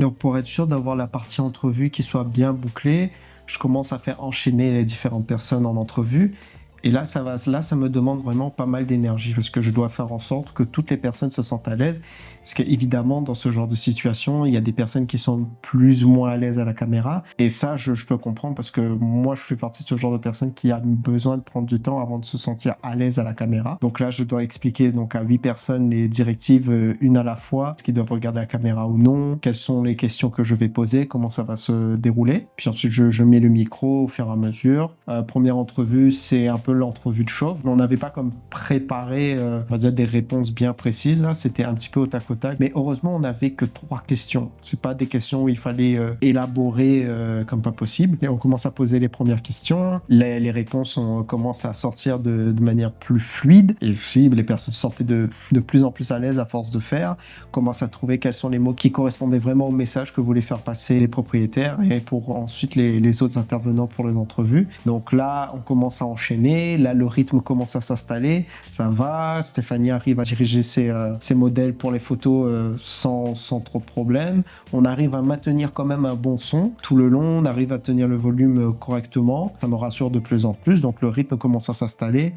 Donc pour être sûr d'avoir la partie entrevue qui soit bien bouclée, je commence à faire enchaîner les différentes personnes en entrevue. Et là, ça me demande vraiment pas mal d'énergie parce que je dois faire en sorte que toutes les personnes se sentent à l'aise. Parce qu'évidemment, dans ce genre de situation, il y a des personnes qui sont plus ou moins à l'aise à la caméra. Et ça, je peux comprendre parce que moi, je fais partie de ce genre de personnes qui a besoin de prendre du temps avant de se sentir à l'aise à la caméra. Donc là, je dois expliquer donc à 8 personnes les directives une à la fois, ce qu'ils doivent regarder la caméra ou non, quelles sont les questions que je vais poser, comment ça va se dérouler. Puis ensuite, je mets le micro au fur et à mesure. Première entrevue, c'est un peu l'entrevue de chauffe. On n'avait pas comme préparé, on va dire, des réponses bien précises. Là, c'était un petit peu au tac au tac. Mais heureusement, on n'avait que 3 questions. C'est pas des questions où il fallait élaborer comme pas possible. Et on commence à poser les premières questions. Les réponses, on commence à sortir de manière plus fluide. Et aussi, les personnes sortaient de plus en plus à l'aise à force de faire. On commence à trouver quels sont les mots qui correspondaient vraiment au message que voulaient faire passer les propriétaires et pour ensuite les autres intervenants pour les entrevues. Donc là, on commence à enchaîner. Là, le rythme commence à s'installer. Ça va. Stéphanie arrive à diriger ses modèles pour les photos sans trop de problèmes. On arrive à maintenir quand même un bon son tout le long. On arrive à tenir le volume correctement. Ça me rassure de plus en plus. Donc le rythme commence à s'installer.